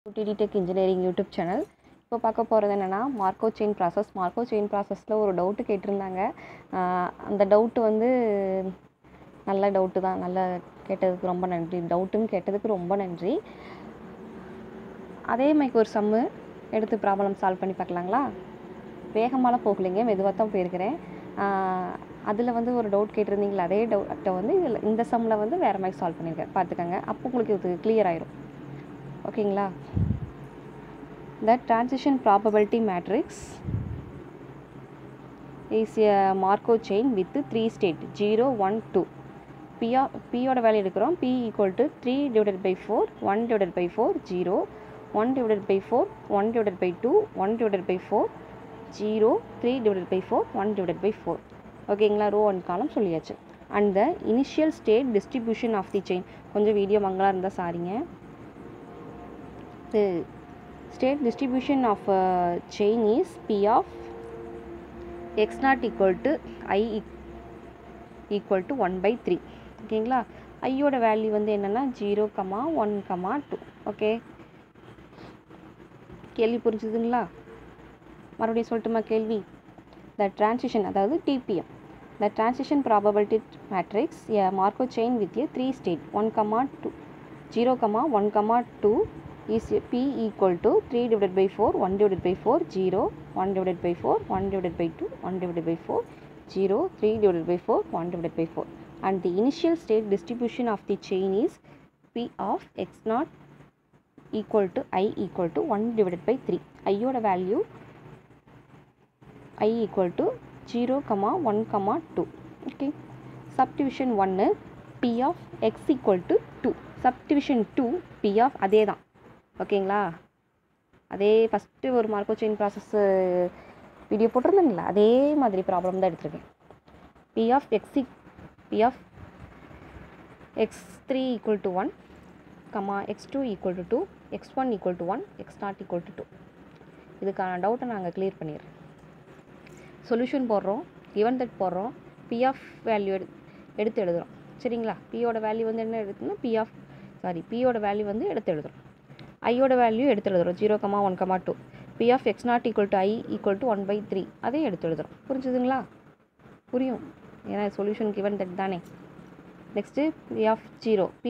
TD Tech Engineering YouTube channel. இப்போ பார்க்க போகிறது என்னென்னா மார்க்கோவ் செயின் ப்ராசஸ். மார்க்கோவ் செயின் ப்ராசஸில் ஒரு டவுட்டு கேட்டிருந்தாங்க. அந்த டவுட்டு வந்து நல்ல டவுட்டு தான். நல்ல கேட்டதுக்கு ரொம்ப நன்றி. டவுட்டுன்னு கேட்டதுக்கு ரொம்ப நன்றி. அதே மாதிரி ஒரு சம்மு எடுத்து ப்ராப்ளம் சால்வ் பண்ணி பார்க்கலாங்களா? வேகமாலாம் போகலைங்க, மெதுவாக தான் போயிருக்கிறேன். அதில் வந்து ஒரு டவுட் கேட்டிருந்தீங்களா, அதே டவுட்டை வந்து இதில் இந்த சம்மில் வந்து வேறு மாதிரி சால்வ் பண்ணியிருக்கேன். பார்த்துக்கங்க, அப்போ உங்களுக்கு இது கிளியர் ஆயிரும். ஓகேங்களா? The transition probability matrix is a Markov chain with 3 state 0, 1, 2. P ஓட வேல்யூ எடுக்கிறோம். P equal to 3 divided by 4, 1 divided by 4, 0, 1 divided by 4, 1 divided by 2, 1 divided by 4, 0, 3 divided by 4, 1 divided by 4. ஓகேங்களா? ரோ அண்ட் காலம் சொல்லியாச்சு. And the initial state distribution of the chain. கொஞ்சம் video மங்களாக இருந்தால் சாரிங்க. State distribution of a chain is P of x naught equal to I equal to 1 by 3. ஓகேங்களா? ஐயோட value வந்து என்னென்னா 0, 1, 2. ஓகே, கேள்வி புரிஞ்சுதுங்களா? மறுபடியும் சொல்லட்டுமா கேள்வி? த டிரான்சிஷன், அதாவது TPM, the transition probability matrix a Markov chain with a 3 state 1, 2, 0, 1, 2 is P equal to 3 divided by 4, 1 divided by 4, 0, 1 divided by 4, 1 divided by 2, 1 divided by 4, 0, 3 divided by 4, 1 divided by 4. And the initial state distribution of the chain is P of x naught equal to I equal to 1 divided by 3. ஐயோட value I equal to 0, 1, 2. Okay. Subdivision 1 P of x equal to 2. Subdivision 2 P of அதே தான். ஓகேங்களா? அதே first ஒரு மார்க்கோவ் chain process video போட்டிருந்தேங்களா, அதே மாதிரி problem தான் எடுத்திருக்கேன். P of x3 equal to 1, x2 equal to 2, x1 equal to 1, x0 equal to 2. இதுக்கான டவுட்டை நாங்கள் கிளியர் பண்ணிடுறோம். சொல்யூஷன் போடுறோம், கிவன் தட் போடுறோம், P of வேல்யூ எடுத்து எழுதுகிறோம். சரிங்களா? Pயோட வேல்யூ வந்து என்ன எடுத்துன்னா Pயோட வேல்யூ வந்து எடுத்து எழுதுகிறோம். ஐயோட வேல்யூ எடுத்து எழுதுகிறோம். 0, 1, 2. P of x naught equal to I equal to 1 by 3. அதே எடுத்து எழுதுகிறோம். புரிஞ்சுதுங்களா? புரியும், ஏன்னா சொல்யூஷன் கிவன் தட் தானே. Next P of 0, P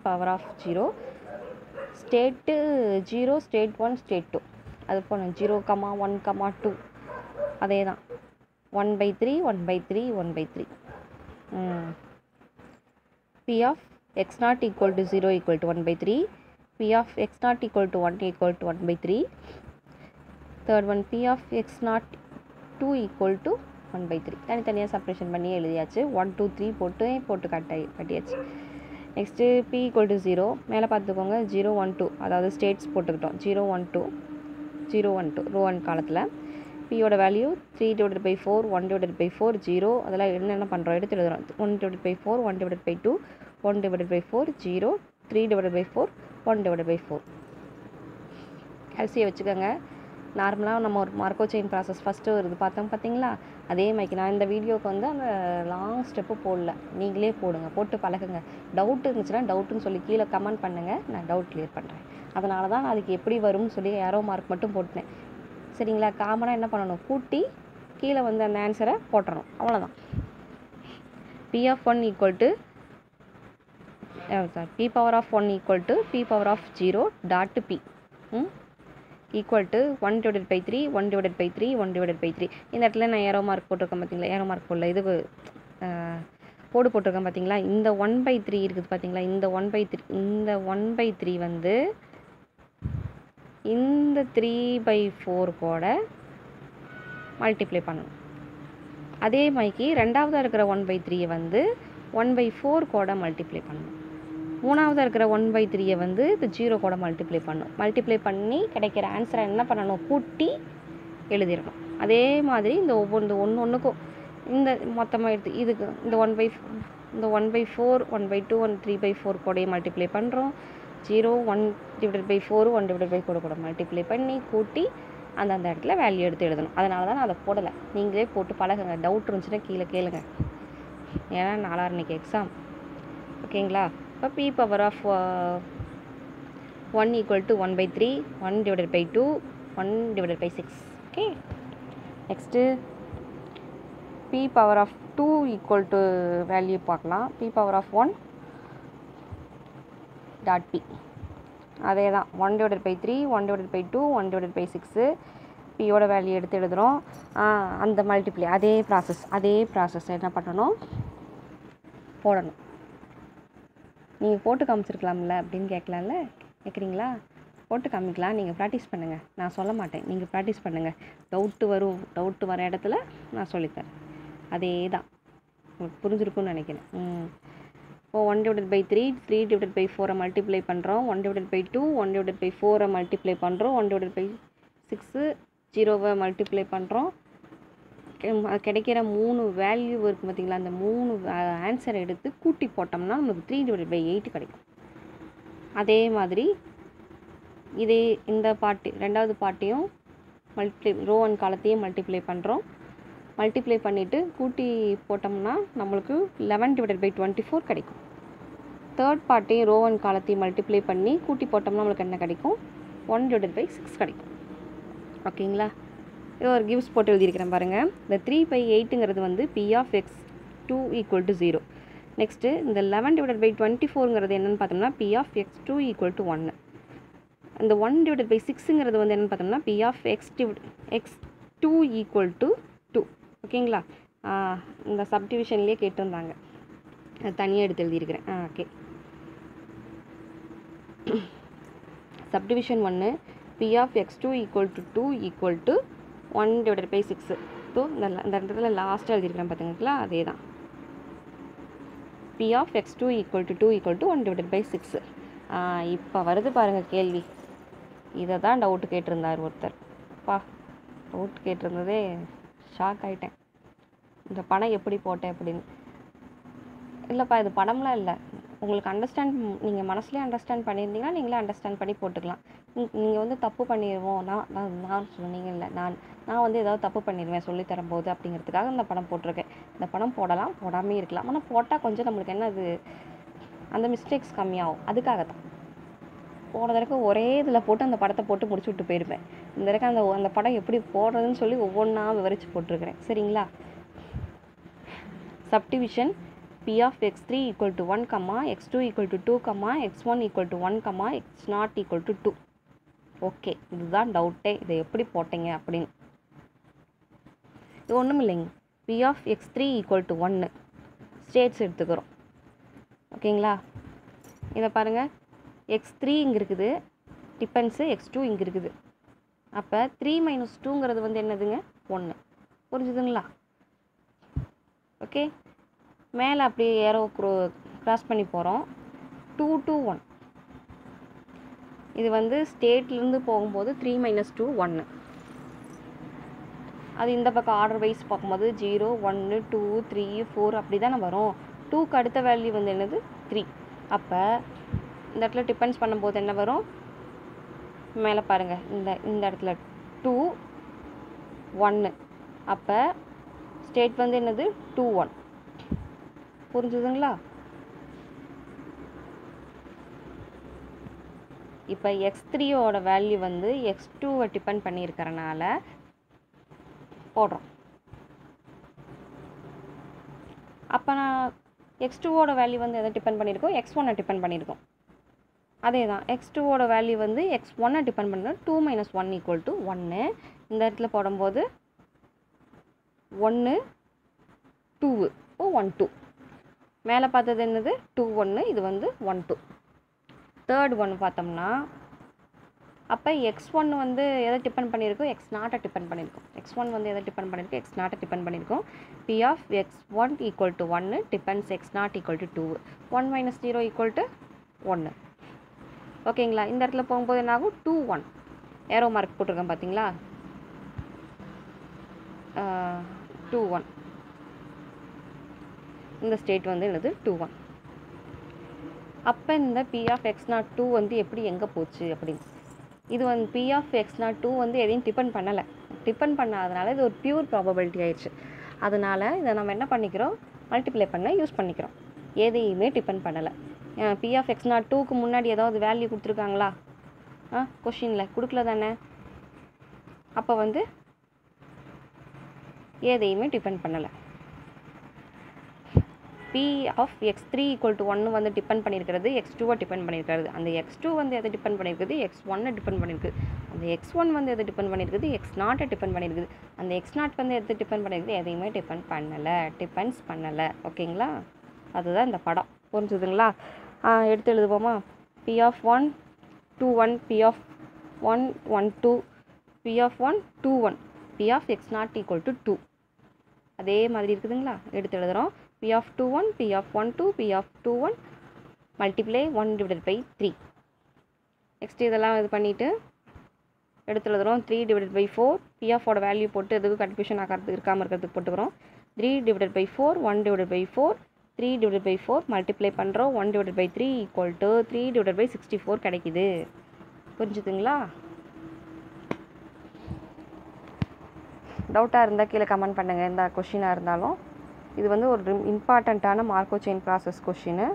power of 0, state 0, state 1, state 2. அது போனோம் 0, 1, 2. அதே தான் 1 by 3, 1 by 3, 1 by 3. P of x naught equal to 0 equal to 1 by 3. P of x naught equal to 1 equal to 1 by 3. Third one, P of x naught 2 equal to 1 by 3. தனித்தனியாக separation பண்ணி எழுதியாச்சு. 1, 2, 3 போட்டு கட்டியாச்சு. Next P equal to 0, மேலே பார்த்துக்கோங்க 0, 1, 2, அதாவது states போட்டுக்கிட்டோம். 0, 1, 2 row and காலத்தில். Pயோட value 3 divided by 4, 1 divided by 4, 0. அதெல்லாம் என்னென்ன பண்ணுறோம் எடுத்து எழுதுகிறோம். 1 divided by 4, 1 divided by 2, 1 divided by 4, 0, 3 divided by 4, 1 divided by 4. எல்சியை வச்சுக்கோங்க. நார்மலாக நம்ம ஒரு மார்க்கோவ் செயின் ப்ராசஸ் ஃபஸ்ட்டு வருது பார்த்தீங்களா? அதே மாதிரி நான் இந்த வீடியோவுக்கு வந்து அந்த லாங் ஸ்டெப்பு போடல, நீங்களே போடுங்க, போட்டு பழகுங்க. டவுட் இருந்துச்சுன்னா டவுட்டுன்னு சொல்லி கீழே கமெண்ட் பண்ணுங்கள், நான் டவுட் கிளியர் பண்ணுறேன். அதனால தான் நான் அதுக்கு எப்படி வரும்னு சொல்லி ஏரோ மார்க் மட்டும் போட்டேன். சரிங்களா? காமனாக என்ன பண்ணணும், கூட்டி கீழே வந்து அந்த ஆன்சரை போட்டுறணும், அவ்வளோதான். P of 1 equal to P power of 1 equal to P power of 0 dot P equal to 1 divided by 3, 1 divided by 3, 1 divided by 3. இந்த இடத்துல நான் ஏரோ மார்க் போட்டிருக்கேன் பார்த்தீங்களா? ஏரோ மார்க் போடல, இது போட்டிருக்கேன் பார்த்தீங்களா? இந்த 1 by 3 இருக்குது பார்த்தீங்களா? இந்த 1 by 3 வந்து இந்த 3 by 4 கூட மல்டிப்ளை பண்ணணும். அதே மாதிரி ரெண்டாவதாக இருக்கிற 1 by 3 வந்து 1 by 4 கூட மல்டிப்ளை பண்ணணும். மூணாவதாக இருக்கிற 1 by 3 வந்து இது 0 கூட மல்டிப்ளை பண்ணணும். மல்டிப்ளை பண்ணி கிடைக்கிற ஆன்சரை என்ன பண்ணணும், கூட்டி எழுதிடணும். அதே மாதிரி இந்த ஒன்றுக்கும் இந்த மொத்தமாக எடுத்து இதுக்கு இந்த 1 by 4, 1 by 2, 3 by 4 கூட மல்டிப்ளை பண்ணுறோம். 0, 1 divided by 4, 1 divided by 4 கூட மல்டிப்ளை பண்ணி கூட்டி அந்த இடத்துல வேல்யூ எடுத்து எழுதணும். அதனால தான் நான் அதை போடலை, நீங்களே போட்டு பழகுங்க. டவுட் இருந்துச்சுன்னா கீழே கேளுங்க, ஏன்னா 4 அன்றைக்கி எக்ஸாம். ஓகேங்களா? இப்போ P power of 1 equal to 1 by 3, 1 divided by 2, 1 divided by 6. Okay. Next, p power of 2 equal to value பார்க்கலாம். p power of 1 dot p. அதே தான் 1 divided by 3, 1 divided by 2, 1 divided by 6. பியோட வேல்யூ எடுத்து எழுதுகிறோம். அந்த multiply அதே process என்ன பண்ணணும், போடணும். நீங்கள் போட்டு காமிச்சிருக்கலாம்ல அப்படின்னு கேட்குறீங்களா? போட்டு காமிக்கலாம். நீங்கள் ப்ராக்டிஸ் பண்ணுங்கள், நான் சொல்ல மாட்டேன். நீங்கள் ப்ராக்டிஸ் பண்ணுங்கள். டவுட்டு வர இடத்துல நான் சொல்லித்தரேன். அதே தான் உங்களுக்கு புரிஞ்சிருக்குன்னு நினைக்கிறேன். இப்போ 1 divided by 3, 3 divided by 4 multiply பண்ணுறோம். 1 divided by 2, 1 divided by 4 multiply பண்ணுறோம். 1 divided by 6 0 மல்டிப்ளை பண்ணுறோம். கிடைக்கிற 3 வேல்யூ இருக்குது பார்த்திங்களா, அந்த 3 ஆன்சரை எடுத்து கூட்டி போட்டோம்னா நமக்கு 3 divided by 8 கிடைக்கும். அதே மாதிரி இந்த ரெண்டாவது பார்ட்டையும் ரோ அண்ட் காலத்தையும் மல்டிப்ளை பண்ணுறோம். மல்டிப்ளை பண்ணிவிட்டு கூட்டி போட்டோம்னா நம்மளுக்கு 11 divided by 24 கிடைக்கும். தேர்ட் பார்ட்டையும் ரோ அண்ட் காலத்தையும் மல்டிப்ளை பண்ணி கூட்டி போட்டோம்னா நம்மளுக்கு என்ன கிடைக்கும், 1 divided by 6 கிடைக்கும். ஓகேங்களா? இது ஒரு கிவ்ஸ் போட்டு எழுதியிருக்கிறேன் பாருங்கள். இந்த 3/8ங்கிறது வந்து p of x2 equal to 0. Next இந்த 11 divided by 24ங்கிறது என்னென்னு பார்த்தோம்னா p of x2 equal to 1. இந்த 1 divided by 6ங்கிறது வந்து என்னென்னு பார்த்தோம்னா p of x2 equal to 2. ஓகேங்களா? இந்த சப்டிவிஷன்லேயே கேட்டிருந்தாங்க, அது தனியாக எடுத்து எழுதியிருக்கிறேன். Okay. Subdivision 1 p of x2 equal to 2 equal to 1 divided by 6. So இந்த இடத்துல லாஸ்ட்டாக எழுதியிருக்கிறேன் பார்த்துங்களா, அதே தான். p of x2 equal to 2 equal to 1 divided by 6. இப்போ வருது பாருங்கள் கேள்வி. இதை தான் டவுட்டு கேட்டிருந்தார் ஒருத்தர். டவுட் கேட்டிருந்ததே ஷாக் ஆகிட்டேன். இந்த படம் எப்படி போட்டேன் அப்படின்னு. இல்லைப்பா, இது படம்லாம் இல்லை, உங்களுக்கு நீங்கள் மனசுலேயே அண்டர்ஸ்டாண்ட் பண்ணியிருந்தீங்கன்னா நீங்களே அண்டர்ஸ்டாண்ட் பண்ணி போட்டுக்கலாம். நீங்கள் வந்து தப்பு பண்ணிடுவோம், நான் சொன்னீங்க இல்லை, நான் வந்து ஏதாவது தப்பு பண்ணிடுவேன் சொல்லித்தரும்போது அப்படிங்கிறதுக்காக இந்த படம் போட்டிருக்கேன். இந்த படம் போடலாம், போடாமே இருக்கலாம். ஆனால் போட்டால் கொஞ்சம் நம்மளுக்கு என்ன அது அந்த மிஸ்டேக்ஸ் கம்மியாகும். அதுக்காக தான் போன தடவை ஒரே இதில் போட்டு அந்த படத்தை போட்டு முடிச்சு விட்டு போயிருப்பேன். இந்த தடவை அந்த படம் எப்படி போடுறதுன்னு சொல்லி ஒவ்வொன்றா விவரித்து போட்டிருக்கிறேன். சரிங்களா? Subdivision p of x3 equal to 1, x2 equal to 2, x1 equal to 1, x0 equal to 2. Okay, இதுதான் டவுட்டே, இதை எப்படி போட்டீங்க அப்படின்னு. இது ஒன்றும் இல்லைங்க. p of x3 equal to 1 states எடுத்துக்கிறோம். ஓகேங்களா? இதை பாருங்கள், x3 இங்கே இருக்குது, டிபெண்ட்ஸு x2 இங்கே இருக்குது. அப்போ 3 - 2ங்கிறது வந்து என்னதுங்க, 1. புரிஞ்சுதுங்களா? ஓகே. மேலே அப்படியே ஏரோ க்ராஸ் பண்ணி போகிறோம். 2 to 1 இது வந்து ஸ்டேட்லேருந்து போகும்போது 3 - 2 1. அது இந்த பக்கம் ஆர்டர் வைஸ் பார்க்கும்போது 0 1 2 3 4 அப்படி தானே வரும். 2க்கு அடுத்த வேல்யூ வந்து என்னது, 3. அப்போ இந்த இடத்துல டிபெண்ட்ஸ் பண்ணும்போது என்ன வரும், மேலே பாருங்கள், இந்த இடத்துல 2 1. அப்போ ஸ்டேட் வந்து என்னது, 2 1. புரிஞ்சுதுங்களா? இப்போ x3யோட வேல்யூ வந்து x2வை டிபெண்ட் பண்ணியிருக்கிறனால போடுறோம். அப்போ நான் x2வோட வேல்யூ வந்து எதை டிபெண்ட் பண்ணியிருக்கோம், x1-ஐ டிபெண்ட் பண்ணியிருக்கோம். அதே தான் x2வோட வேல்யூ வந்து x1-ஐ டிபெண்ட் பண்ணியிருக்கோம். 2 - 1 equal to 1. இந்த இடத்துல போடும்போது 1 2, இப்போ 1 2. மேலே பார்த்தது என்னது, 2 1, இது வந்து 1 2. தேர்ட் ஒன் பார்த்தோம்னா அப்போ x1 வந்து எதை டிபெண்ட் பண்ணியிருக்கோம், x0-ஐ டிபெண்ட் பண்ணியிருக்கோம். x1 வந்து எதை டிபெண்ட் பண்ணியிருக்கோம், x0-ஐ டிபெண்ட் பண்ணியிருக்கோம். p of x1 equal to 1 depends x0 equal to 2. 1 - 0 equal to 1. ஓகேங்களா? இந்த இடத்துல போகும்போது என்ன ஆகும், 2 1 ஏரோ மார்க் போட்டிருக்கேன் பார்த்தீங்களா, 2 1. இந்த ஸ்டேட் வந்து என்னது, 2 1. அப்போ இந்த p of x0 2 வந்து எப்படி எங்கே போச்சு அப்படின்னு. இது வந்து p of x0 2 வந்து எதையும் டிபெண்ட் பண்ணலை. டிபெண்ட் பண்ணாதனால இது ஒரு பியூர் ப்ராபபிலிட்டி ஆயிடுச்சு. அதனால் இதை நம்ம என்ன பண்ணிக்கிறோம், மல்டிப்ளை பண்ண யூஸ் பண்ணிக்கிறோம். எதையுமே டிபெண்ட் பண்ணலை. p of x0 2க்கு முன்னாடி ஏதாவது வேல்யூ கொடுத்துருக்காங்களா, கொஷினில் கொடுக்கல தானே. அப்போ வந்து எதையுமே டிபெண்ட் பண்ணலை. P of x3 equal to 1 வந்து டிபெண்ட் பண்ணியிருக்கிறது x2 டிபெண்ட் பண்ணியிருக்கிறது. அந்த x2 வந்து எதை டிபெண்ட் பண்ணியிருக்குது, x1 டிபெண்ட் பண்ணியிருக்கு. அந்த x1 வந்து எதை டிபெண்ட் பண்ணியிருக்குது, x0 டிபெண்ட் பண்ணியிருக்குது. அந்த x0 வந்து எதை டிபெண்ட் பண்ணியிருக்குது, எதையுமே டிபெண்ட் பண்ணலை, டிபெண்ட்ஸ் பண்ணலை. ஓகேங்களா, அதுதான் இந்த படம். புரிஞ்சுதுங்களா? எடுத்து எழுதுவோமா. P of 1 2 1, P of 1 1 2, P of 1 2 1, P of x0 equal to 2. அதே மாதிரி இருக்குதுங்களா, எடுத்து எழுதுகிறோம். P of 2 1, P of 1 2, P of 2 1 multiply 1 divided by 3. Next இதெல்லாம் இது பண்ணிவிட்டு எடுத்து எழுதுகிறோம். 3 divided by 4, P of ஓட வேல்யூ போட்டு எதுவும் கன்ஃபியூஷன் ஆகிறது இருக்காமல் இருக்கிறதுக்கு போட்டுக்கிறோம். 3 divided by 4, 1 divided by 4, 3 divided by 4 multiply பண்ணுறோம். 1 divided by 3 equal to 3 divided by 64 கிடைக்குது. புரிஞ்சுதுங்களா? டவுட்டாக இருந்தால் கீழே கமெண்ட் பண்ணுங்கள். எந்த கொஷினாக இருந்தாலும். இது வந்து ஒரு இம்பார்ட்டண்ட்டான மார்க்கோ செயின் ப்ராசஸ் கொஷினு.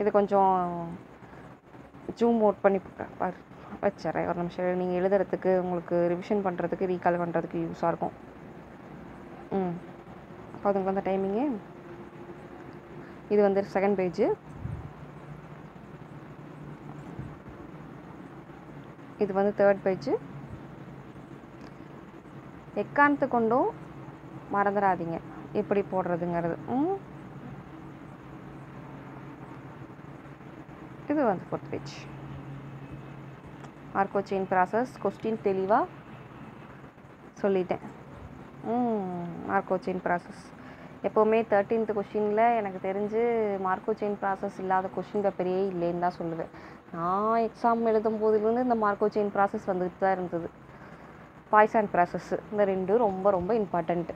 இது கொஞ்சம் ஜூம் அவுட் பண்ணி வச்சுறேன் ஒரு நிமிஷம். நீங்கள் எழுதுறதுக்கு, உங்களுக்கு ரிவிஷன் பண்ணுறதுக்கு, ரீகால் பண்ணுறதுக்கு யூஸாக இருக்கும். அதுங்க வந்து டைமிங்கு இது வந்து செகண்ட் பேஜு. இது வந்து தேர்ட் பேஜு. எக்காரணத்து கொண்டும் மறந்துடாதீங்க எப்படி போடுறதுங்கிறது. இது வந்து fourth page. Marco chain process question தெளிவாக சொல்லிட்டேன். மார்க்கோ செயின் ப்ராசஸ் எப்போவுமே 13th கொஷினில் எனக்கு தெரிஞ்சு மார்க்கோ செயின் ப்ராசஸ் இல்லாத கொஷின் பேப்பரே இல்லைன்னு தான் சொல்லுவேன். நான் எக்ஸாம் எழுதும் போதுலேருந்து இந்த மார்க்கோ செயின் ப்ராசஸ் வந்துட்டு தான் இருந்தது. பாய்சான் ப்ராசஸ் இந்த ரெண்டும் ரொம்ப ரொம்ப இம்பார்ட்டண்ட்டு.